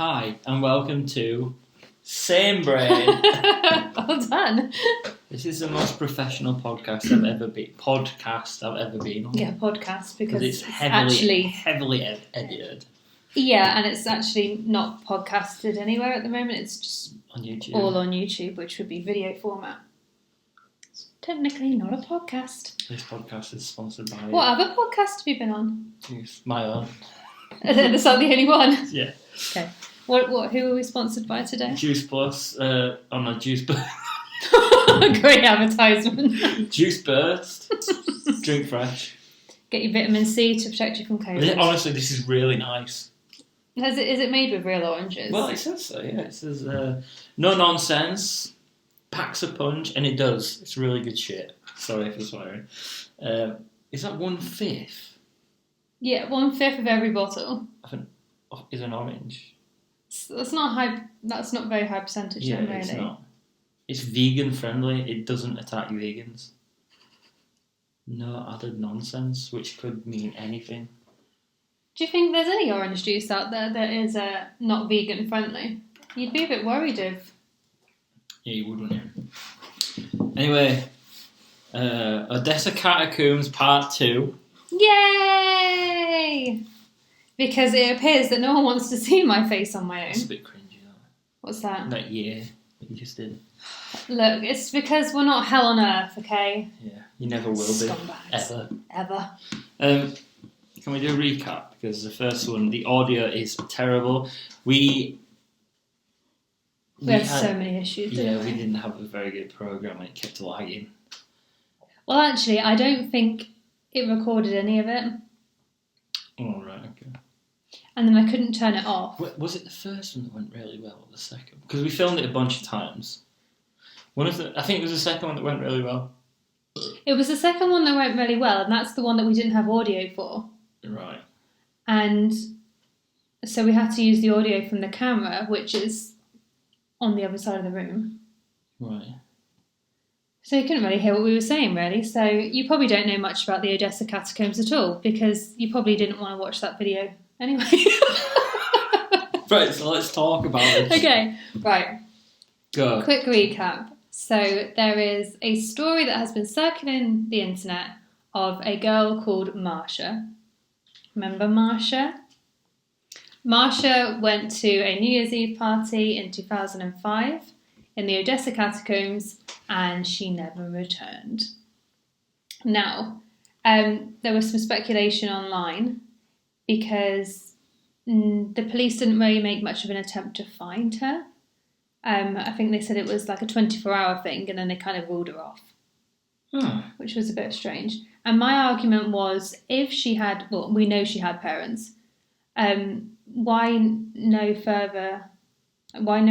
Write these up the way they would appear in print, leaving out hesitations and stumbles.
Hi, and welcome to SameBrain. Well done. This is the most professional podcast I've ever been. On. Yeah, podcast because it's heavily edited. Yeah, and it's actually not podcasted anywhere at the moment. It's just on YouTube. All on YouTube, which would be video format. It's technically not a podcast. This podcast is sponsored by. What other podcast have you been on? My own. Is that the only one? Yeah. Okay. What? Who are we sponsored by today? Juice Plus. Juice Burst. Great advertisement. Juice Burst. Drink fresh. Get your vitamin C to protect you from COVID. Honestly, this is really nice. Is it made with real oranges? Well, it says so, yeah. It says, no nonsense, packs a punch, and it does. It's really good shit. Sorry for swearing. Is that 1/5? Yeah, 1/5 of every bottle. Is an orange. That's not high. That's not very high percentage. Yeah, then, really. It's not. It's vegan friendly. It doesn't attack vegans. No added nonsense, which could mean anything. Do you think there's any orange juice out there that is not vegan friendly? You'd be a bit worried if. Yeah, you would, wouldn't you? Anyway, Odessa Catacombs Part 2. Yay! Because it appears that no one wants to see my face on my own. It's a bit cringy, though. What's that? That year that you just did. Look, it's because we're not hell on earth, okay? Yeah, you never will Scumbags. be. Ever. Can we do a recap? Because the first one, the audio is terrible. We had so many issues, didn't we didn't have a very good programme and it kept lagging. Well, actually, I don't think it recorded any of it. Oh, right, okay. And then I couldn't turn it off. Was it the first one that went really well or the second? Because we filmed it a bunch of times. I think it was the second one that went really well. It was the second one that went really well, and that's the one that we didn't have audio for. Right. And so we had to use the audio from the camera, which is on the other side of the room. Right. So you couldn't really hear what we were saying, really. So you probably don't know much about the Odessa Catacombs at all, because you probably didn't want to watch that video anyway. Right, so let's talk about it. Okay, right. Go. Quick recap. So there is a story that has been circulating the internet of a girl called Masha. Remember Masha? Masha went to a New Year's Eve party in 2005 in the Odessa Catacombs and she never returned. Now, there was some speculation online because the police didn't really make much of an attempt to find her. I think they said it was like a 24-hour thing and then they kind of ruled her off, which was a bit strange. And my argument was, if she had, well, we know she had parents, why no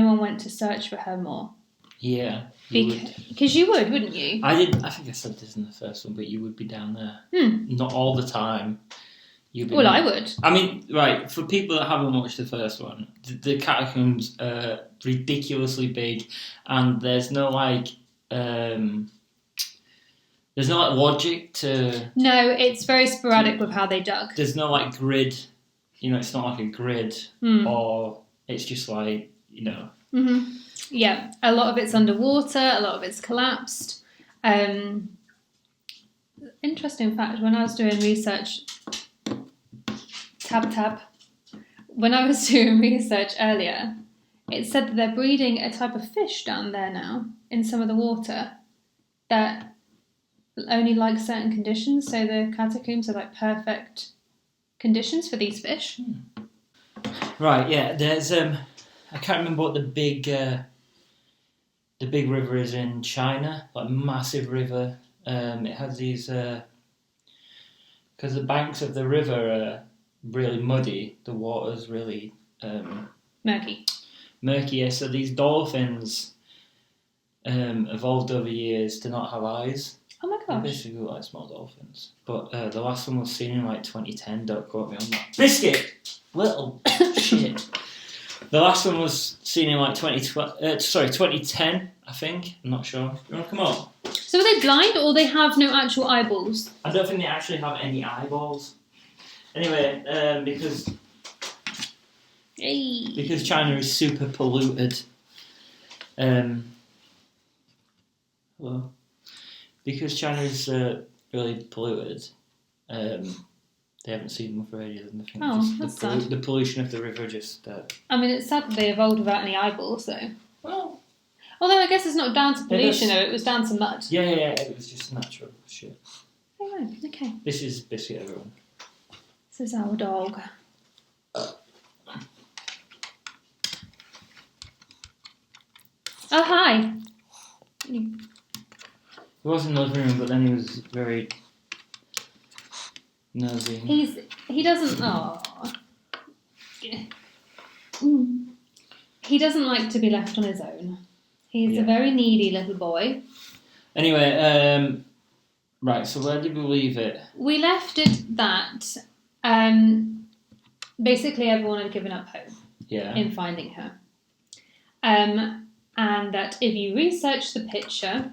one went to search for her more? Yeah. Because you would, wouldn't you? I think I said this in the first one, but you would be down there. Not all the time. I would. I mean, right, for people that haven't watched the first one, the catacombs are ridiculously big, and there's no logic to... No, it's very sporadic with how they dug. There's no grid, it's not like a grid, or it's just Mm-hmm. Yeah, a lot of it's underwater, a lot of it's collapsed. Interesting fact, when I was doing research... When I was doing research earlier, it said that they're breeding a type of fish down there now in some of the water that only like certain conditions. So the catacombs are like perfect conditions for these fish. Right, yeah. There's I can't remember what the big river is in China, like a massive river. It has these because the banks of the river are really muddy, the water's really murky, yeah. So these dolphins evolved over years to not have eyes. Oh my gosh. They basically look like small dolphins. But the last one was seen in 2010, don't quote me on that. Biscuit! Little shit. The last one was seen in 2010, I think. I'm not sure. You want to come on? So are they blind or they have no actual eyeballs? I don't think they actually have any eyeballs. Anyway, because Yay. Because China is super polluted. Hello. Because China is really polluted. They haven't seen them for ages, and I think that's sad. the pollution of the river just. I mean, it's sad that they evolved without any eyeballs, though. Well. Although I guess it's not down to pollution, though. It was down to mud. Yeah. It was just natural shit. Oh, right. Okay. This is Biscuit, everyone. This is our dog. Oh, hi. He was in the living room, but then he was very nosy. He doesn't. Oh. He doesn't like to be left on his own. He's a very needy little boy. Anyway, right. So where did we leave it? We left it that basically everyone had given up hope. Yeah. In finding her. And that if you research the picture.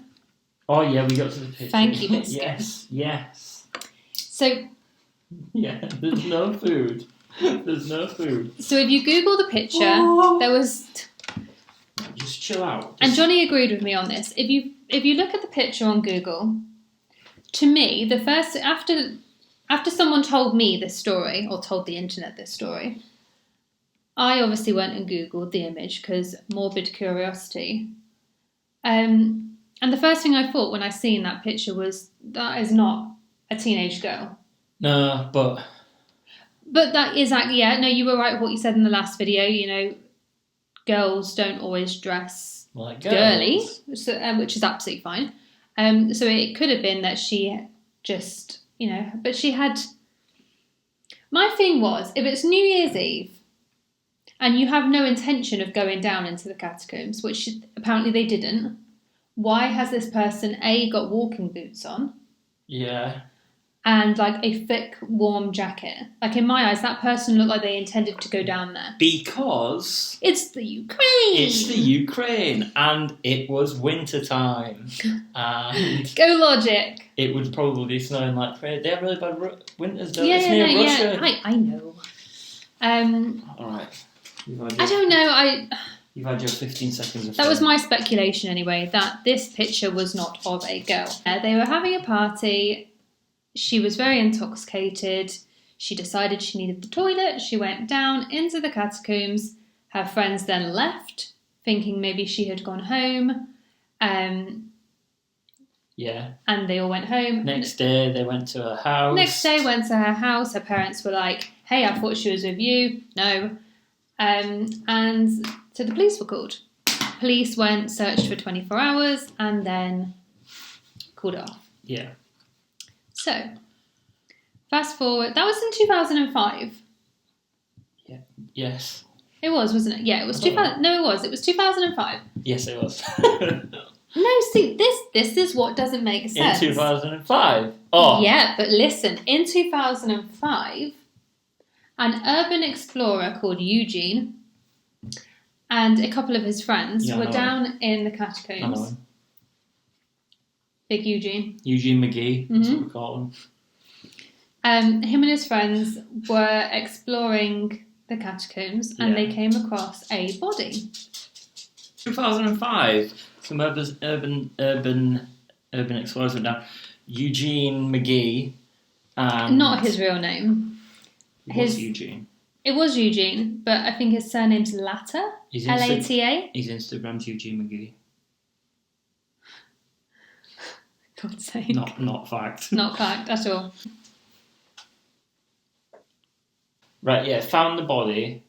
Oh yeah, we got to the picture. Thank you, Biscuit. Yes. So. Yeah, there's no food. There's no food. So if you Google the picture, there was. Just chill out. And Jonny agreed with me on this. If you look at the picture on Google, to me, the first after someone told me this story or told the internet this story, I obviously went and Googled the image because morbid curiosity. And the first thing I thought when I seen that picture was that is not a teenage girl. No, but that is no, you were right with what you said in the last video. You know, girls don't always dress like girly, so, which is absolutely fine. So it could have been that she just, but she had. My thing was, if it's New Year's Eve and you have no intention of going down into the catacombs, which apparently they didn't, why has this person got walking boots on? Yeah. And like a thick, warm jacket. Like in my eyes, that person looked like they intended to go down there. Because it's the Ukraine. And it was winter time. And go logic. It would probably be snowing like crazy. They have really bad winters, don't they? It's near Russia. Yeah, I know. All right. I don't know. You've had your 15 seconds of That was my speculation anyway. That this picture was not of a girl. They were having a party. She was very intoxicated. She decided she needed the toilet. She went down into the catacombs. Her friends then left, thinking maybe she had gone home. Yeah. And they all went home. Next day, they went to her house. Her parents were like, hey, I thought she was with you. No. And so the police were called. Police went, searched for 24 hours, and then called it off. Yeah. So, fast forward. That was in 2005. Yeah. Yes. It was, wasn't it? Yeah, it was 2000. No, it was. It was 2005. Yes, it was. No, see, this is what doesn't make sense. In 2005. Oh. Yeah, but listen. In 2005, an urban explorer called Eugene and a couple of his friends were down in the catacombs. I know him. Big Eugene. Eugene McGee, that's what we call him. Him and his friends were exploring the catacombs and they came across a body. 2005. Some urban explorers went down. Eugene McGee and... Not his real name. It was Eugene. It was Eugene, but I think his surname's Lata. Lata. His Instagram's Eugene McGee. God's sake. Not fact. Not fact at all. Right, yeah, found the body.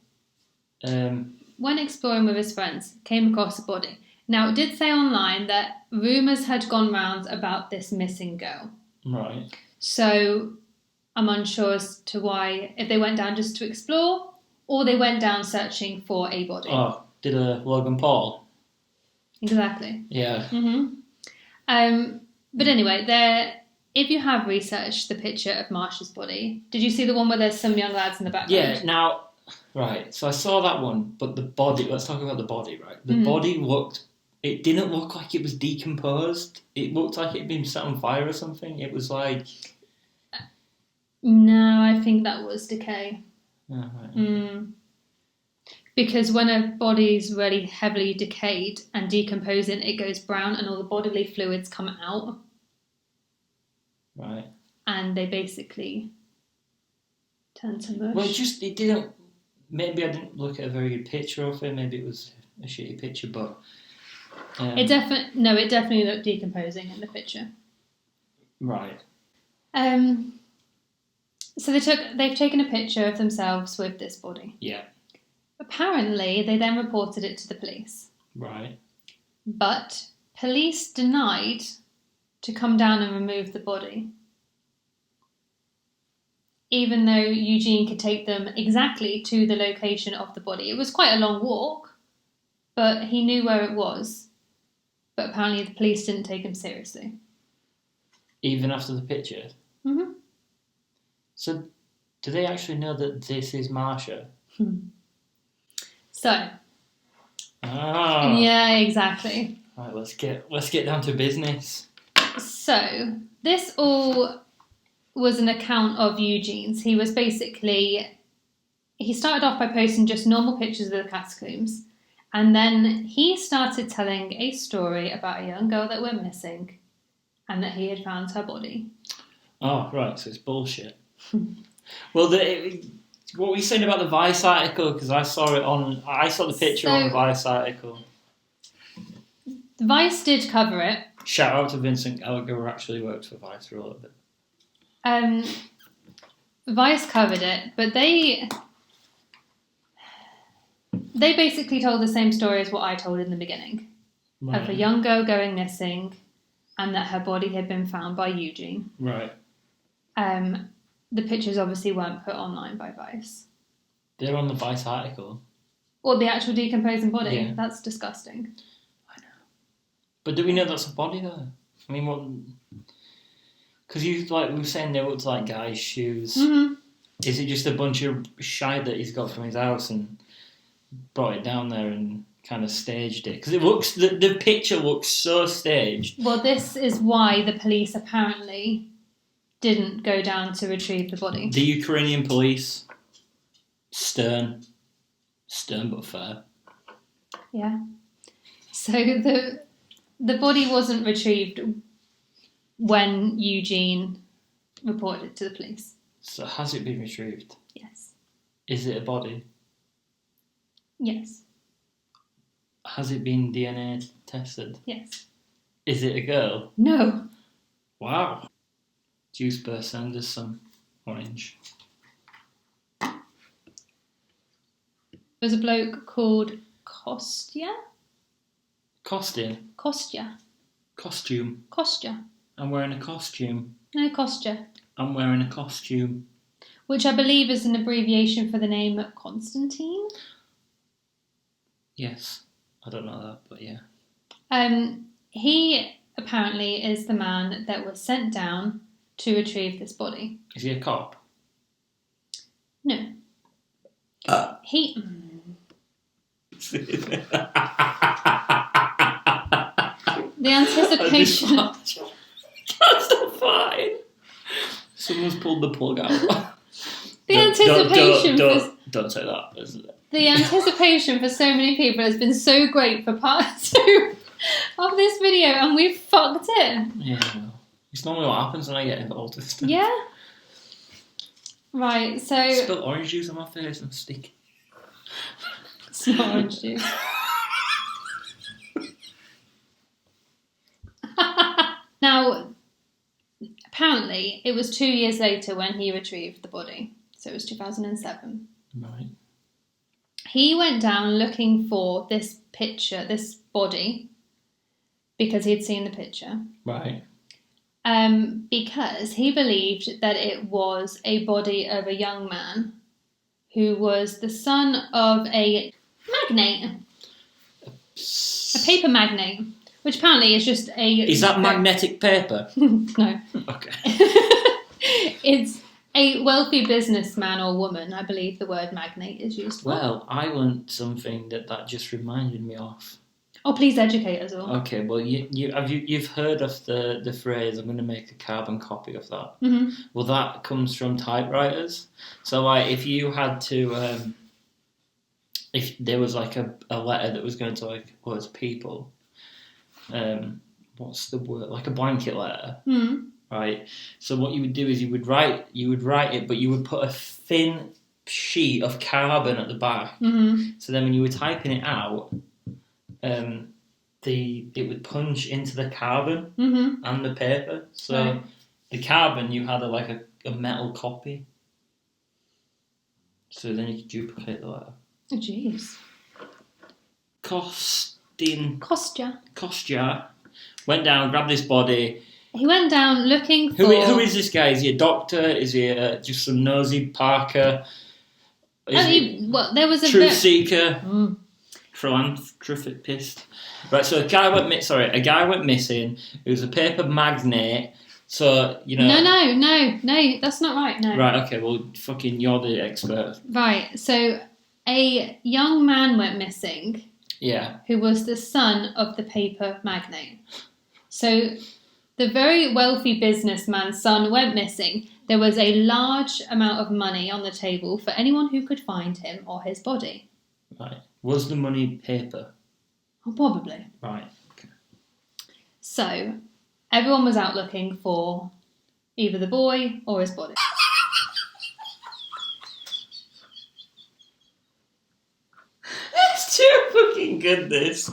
When exploring with his friends, came across a body. Now, it did say online that rumours had gone round about this missing girl. Right. So, I'm unsure as to why, if they went down just to explore, or they went down searching for a body. Oh, did a Logan Paul? Exactly. Yeah. But anyway, if you have researched the picture of Masha's body, did you see the one where there's some young lads in the background? Yeah, now, right, so I saw that one, but the body, let's talk about the body, right? The body it didn't look like it was decomposed. It looked like it had been set on fire or something. It was like... No, I think that was decay. Oh, right. Because when a body's really heavily decayed and decomposing, it goes brown and all the bodily fluids come out. Right. And they basically turn to mush. Well, it didn't. Maybe I didn't look at a very good picture of it. Maybe it was a shitty picture, but it definitely looked decomposing in the picture. Right. So they've taken a picture of themselves with this body. Yeah. Apparently, they then reported it to the police. Right. But police denied to come down and remove the body, even though Eugene could take them exactly to the location of the body. It was quite a long walk, but he knew where it was. But apparently the police didn't take him seriously. Even after the picture? Mm-hmm. So, do they actually know that this is Masha? So. Ah. Yeah, exactly. Right, let's get down to business. So, this all was an account of Eugene's. He started off by posting just normal pictures of the catacombs, and then he started telling a story about a young girl that went missing and that he had found her body. Oh, right, so it's bullshit. Well, what were you saying about the Vice article? Because I saw the picture on the Vice article. Vice did cover it. Shout out to Vincent Gallagher, who actually worked for Vice for a little bit. Vice covered it, but they basically told the same story as what I told in the beginning. Right. Of a young girl going missing and that her body had been found by Eugene. Right. The pictures obviously weren't put online by Vice. They're on the Vice article. Or the actual decomposing body. Yeah. That's disgusting. I know. But do we know that's a body though? I mean, what... Because we were saying they looked like guys' shoes. Mm-hmm. Is it just a bunch of shite that he's got from his house and brought it down there and kind of staged it? Because the picture looks so staged. Well, this is why the police apparently didn't go down to retrieve the body. The Ukrainian police, stern but fair. Yeah. So the body wasn't retrieved when Eugene reported it to the police. So has it been retrieved? Yes. Is it a body? Yes. Has it been DNA tested? Yes. Is it a girl? No. Wow. Juice burst, send us some orange. There's a bloke called Kostya. Costume? Kostya. Costume. Kostya. I'm wearing a costume. No, Kostya. I'm wearing a costume. Which I believe is an abbreviation for the name Constantine. Yes. I don't know that, but yeah. He apparently is the man that was sent down to retrieve this body. Is he a cop? No. He... The anticipation... That's not fine. Someone's pulled the plug out. Don't say that. The anticipation for so many people has been so great for part 2 of this video, and we've fucked it. Yeah, it's normally what happens when I get involved with stuff. Yeah. Right, so... I spilled orange juice on my face and sticky. It's not orange juice. Now, apparently, it was 2 years later when he retrieved the body. So it was 2007. Right. He went down looking for this picture, this body, because he'd seen the picture. Right. Because he believed that it was a body of a young man who was the son of a magnate. A paper magnate. Which apparently is just a... Is that magnetic paper? No. Okay. It's a wealthy businessman or woman, I believe the word magnate is used for. Well, I learnt something that just reminded me of. Oh, please educate us all. Okay, well, you've heard of the phrase, I'm going to make a carbon copy of that. Mm-hmm. Well, that comes from typewriters. So, like, if you had to if there was like a letter that was going to like loads of people, what's the word? Like a blanket letter, right? So what you would do is you would write it, but you would put a thin sheet of carbon at the back. So then when you were typing it out, it would punch into the carbon and the paper. So the carbon, you had a metal copy. So then you could duplicate the letter. Oh, jeez. Kostya went down, grabbed this body. He went down looking for... Who is this guy? Is he a doctor? Is he just some nosy Parker? There was a truth seeker, philanthropist. Right, so a guy went missing. It was a paper magnate. So No, that's not right. No. Right, okay. Well, fucking, you're the expert. Right. So a young man went missing. Yeah. Who was the son of the paper magnate. So the very wealthy businessman's son went missing. There was a large amount of money on the table for anyone who could find him or his body. Right. Was the money paper? Oh, probably. Right. Okay. So everyone was out looking for either the boy or his body. It's too fucking good, this.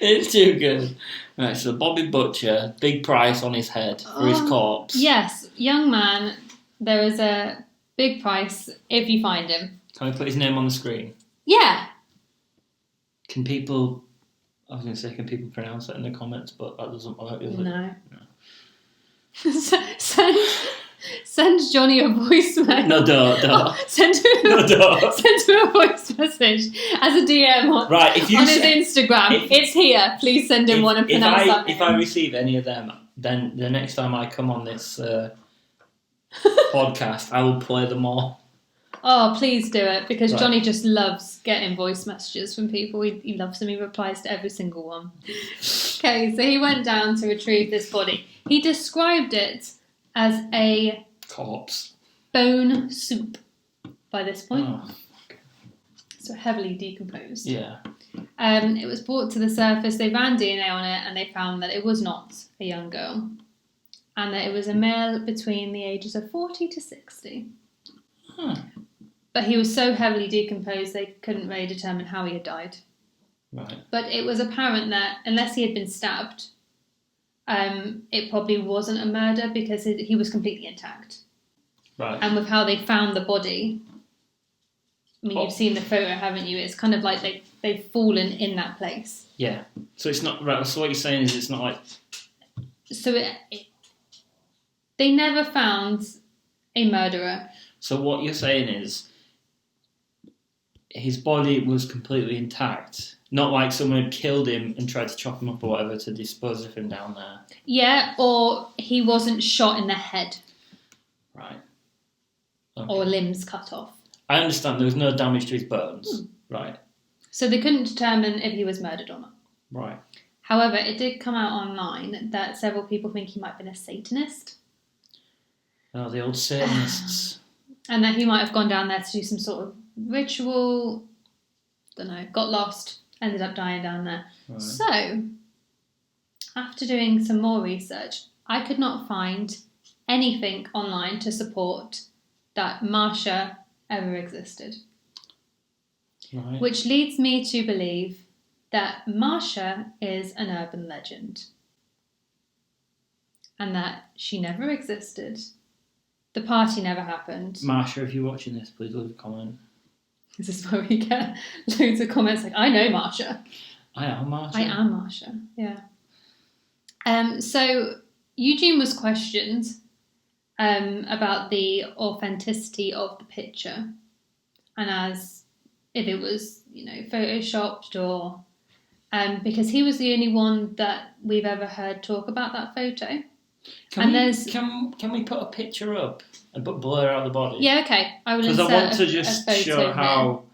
It's too good. Right, so Bobby Butcher, big price on his head for his corpse. Yes, young man, there is a big price if you find him. Can I put his name on the screen? Yeah. Can people pronounce it in the comments, but that doesn't work, does it? No. Send Jonny a voicemail. No, don't. Send him a voice message as a DM on his Instagram. It's here. Please send him one and pronounce that name. If I receive any of them, then the next time I come on this podcast, I will play them all. Oh, please do it, because right. Jonny just loves getting voice messages from people. He loves them. He replies to every single one. Okay, so he went down to retrieve this body. He described it as a corpse, bone soup by this point. Oh. So heavily decomposed. Yeah. It was brought to the surface. They ran DNA on it and they found that it was not a young girl, and that it was a male between the ages of 40 to 60. But he was so heavily decomposed they couldn't really determine how he had died. Right. But it was apparent that unless he had been stabbed, it probably wasn't a murder, because he was completely intact. Right. And with how they found the body, I mean, you've seen the photo, haven't you? It's kind of like they've fallen in that place. Yeah. So it's not right. So what you're saying is it's not like. So they never found a murderer. So what you're saying is his body was completely intact. Not like someone had killed him and tried to chop him up or whatever to dispose of him down there. Yeah, or he wasn't shot in the head. Right. Okay. Or limbs cut off. I understand there was no damage to his bones. Right. So they couldn't determine if he was murdered or not. Right. However, it did come out online that several people think he might have been a Satanist. Oh, the old Satanists. And that he might have gone down there to do some sort of ritual, don't know, got lost, ended up dying down there. Right. So, after doing some more research, I could not find anything online to support that Masha ever existed. Right. Which leads me to believe that Masha is an urban legend. And that she never existed. The party never happened. Masha, if you're watching this, please leave a comment. This is where we get loads of comments like, I know Masha. I am Masha. I am Masha, yeah. So Eugene was questioned about the authenticity of the picture, and as if it was, photoshopped or because he was the only one that we've ever heard talk about that photo. Can we put a picture up and put blur out the body? Yeah, okay. I will insert because I want to just show how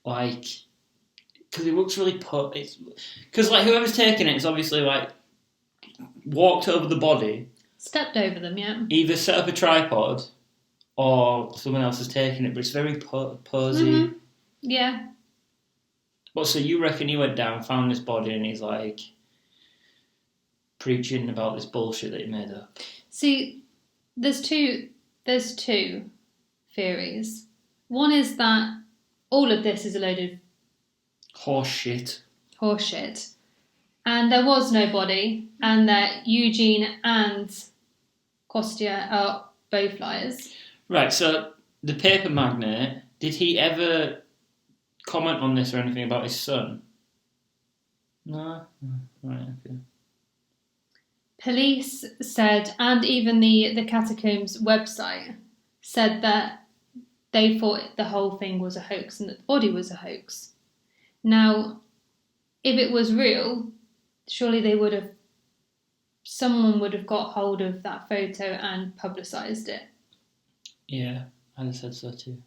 because it looks really because whoever's taking it is obviously walked over the body, stepped over them, yeah. either set up a tripod or someone else has taken it, but it's very posy. Mm-hmm. Yeah. Well, so you reckon he went down, found this body, and he's like preaching about this bullshit that he made up? See, there's two theories. One is that all of this is a load of Horseshit. And there was no body, and that Eugene and Kostya are both liars. Right, so the paper magnate, did he ever comment on this or anything about his son? No? Right, okay. Police said, and even the Catacombs website said that they thought the whole thing was a hoax and that the body was a hoax. Now, if it was real, surely someone would have got hold of that photo and publicised it. Yeah, I said so too.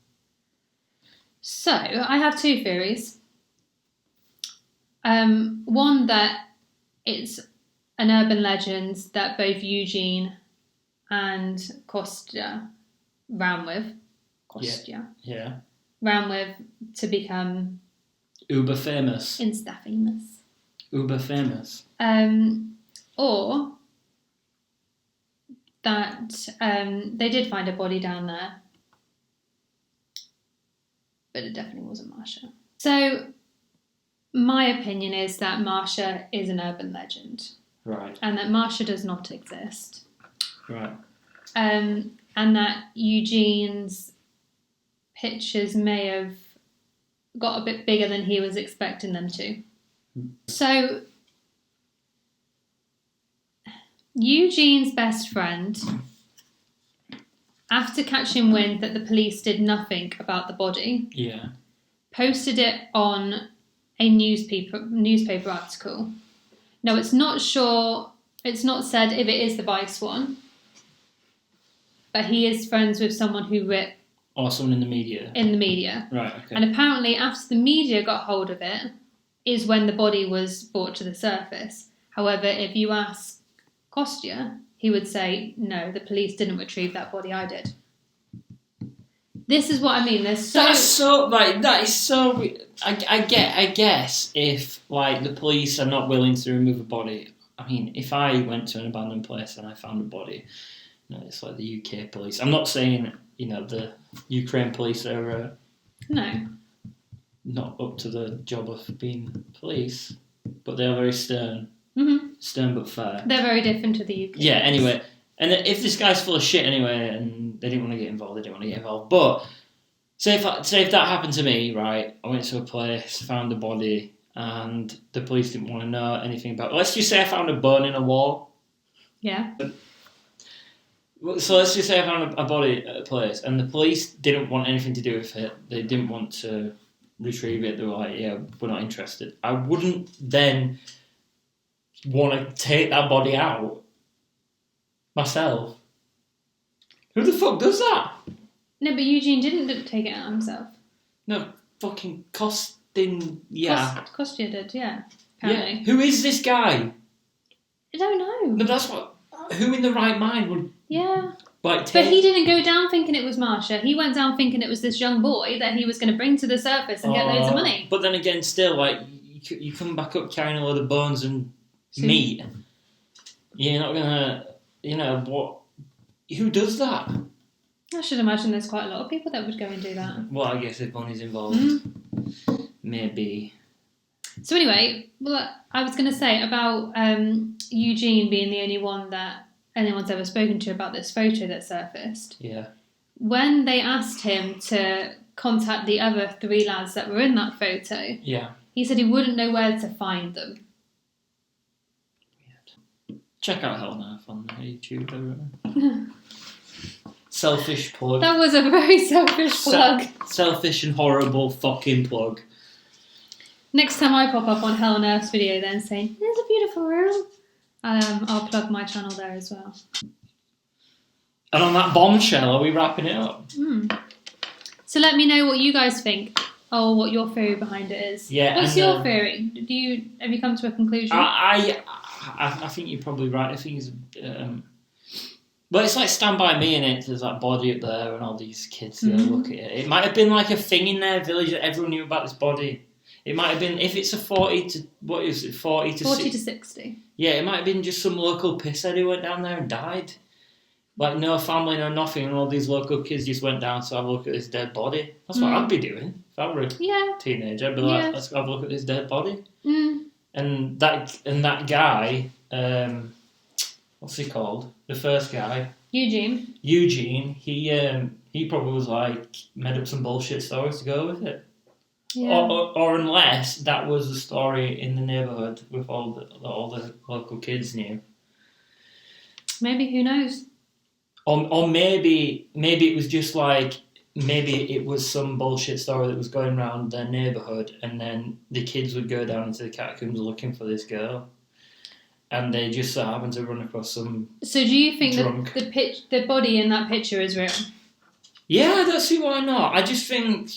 So, I have two theories. One, that it's an urban legend that both Eugene and Kostya ran with. Yeah. Ran with to become uber famous. Insta famous. Uber famous. Or that they did find a body down there, but it definitely wasn't Masha. So my opinion is that Masha is an urban legend. Right. And that Masha does not exist. Right. And that Eugene's pictures may have got a bit bigger than he was expecting them to. So Eugene's best friend, after catching wind that the police did nothing about the body, posted it on a newspaper article. Now, it's not said if it is the Vice one, but he is friends with someone who wrote... Or someone in the media. In the media. Right, okay. And apparently, after the media got hold of it, is when the body was brought to the surface. However, if you ask Kostya, he would say, no, the police didn't retrieve that body, I did. This is what I mean. That is so... I guess if, like, the police are not willing to remove a body... I mean, if I went to an abandoned place and I found a body, it's like the UK police. I'm not saying, the Ukraine police are... no. Not up to the job of being police, but they are very stern. Mm-hmm. Stern but fair. They're very different to the UK. Yeah, anyway. And if this guy's full of shit anyway, and they didn't want to get involved, But say if that happened to me, right? I went to a place, found a body, and the police didn't want to know anything about it. Let's just say I found a bone in a wall. Yeah. So let's just say I found a body at a place, and the police didn't want anything to do with it. They didn't want to retrieve it. They were like, yeah, we're not interested. I wouldn't then want to take that body out myself. Who the fuck does that? No, but Eugene didn't take it out himself. No, fucking Kostya did, yeah. Apparently. Yeah. Who is this guy? I don't know. No, that's what... Who in the right mind would... Yeah. Like, take... But he didn't go down thinking it was Masha. He went down thinking it was this young boy that he was going to bring to the surface and get loads of money. But then again, still, like, you come back up carrying a load of bones and meat. You're not going to... what... Who does that? I should imagine there's quite a lot of people that would go and do that. Well, I guess if money's involved, maybe. So anyway, well, I was going to say about Eugene being the only one that anyone's ever spoken to about this photo that surfaced. Yeah. When they asked him to contact the other 3 lads that were in that photo, he said he wouldn't know where to find them. Weird. Check out Hell on Earth on YouTube, everyone. Selfish plug. That was a very selfish plug. Selfish and horrible fucking plug. Next time I pop up on Hell on Earth's video then saying, there's a beautiful room, I'll plug my channel there as well. And on that bombshell, are we wrapping it up? So let me know what you guys think, or what your theory behind it is. Yeah. What's your theory? Have you come to a conclusion? I think you're probably right. I think it's Well, it's like Stand By Me in it. There's that body up there and all these kids go look at it. It might have been like a thing in their village that everyone knew about this body. It might have been, if it's a 40 to 60. Yeah, it might have been just some local pisshead who went down there and died. Like, no family, no nothing, and all these local kids just went down to have a look at this dead body. That's what I'd be doing if I were a teenager. I'd be like, let's go have a look at this dead body. And that guy, what's he called? The first guy, Eugene. He probably was like made up some bullshit stories to go with it. Yeah. Or unless that was the story in the neighbourhood with all the local kids knew. Maybe, who knows? Or maybe it was just like, maybe it was some bullshit story that was going around their neighbourhood, and then the kids would go down into the catacombs looking for this girl, and they just so happened to run across some. So do you think that the body in that picture is real? Yeah, I don't see why not. I just think,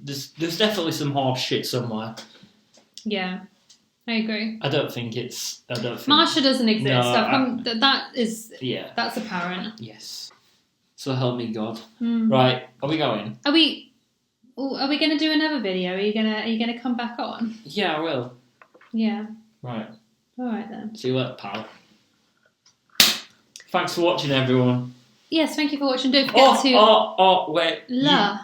there's definitely some horse shit somewhere. Yeah. I agree. I don't think Masha doesn't exist. No, that's apparent. Yes. So help me God. Right, are we going? Are we going to do another video? Are you gonna come back on? Yeah, I will. Yeah. Right. All right then. See you later, pal. Thanks for watching, everyone. Yes, thank you for watching. Don't forget to. Wait.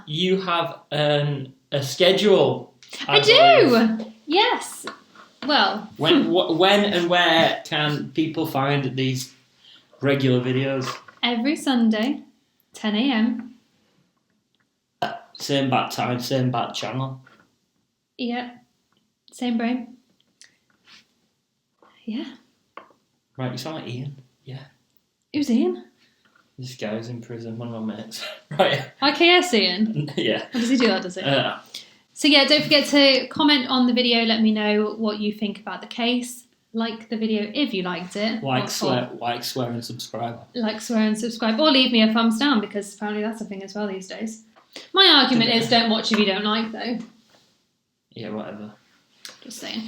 You have a schedule. I do. Yes. Well, when and where can people find these regular videos? Every Sunday, 10 a.m. Same bat time, same bat channel. Yeah. SameBrain. Yeah. Right, you sound like Ian. Yeah. Who's Ian? This guy's in prison, one of my mates. Right. IKS Ian? Yeah. How does he do that, does he? So yeah, don't forget to comment on the video. Let me know what you think about the case. Like the video if you liked it. Like, swear, and subscribe. Like, swear, and subscribe. Or leave me a thumbs down, because apparently that's a thing as well these days. My argument is don't watch if you don't like, though. Yeah, whatever. Just saying.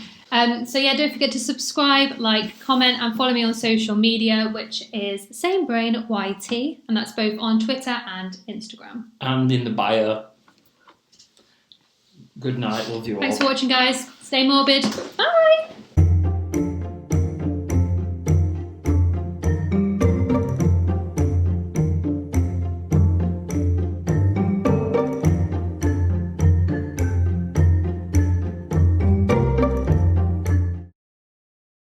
So yeah, don't forget to subscribe, like, comment, and follow me on social media, which is SameBrain YT, and that's both on Twitter and Instagram. And in the bio. Good night, love you all. Thanks for watching, guys. Stay morbid. Bye!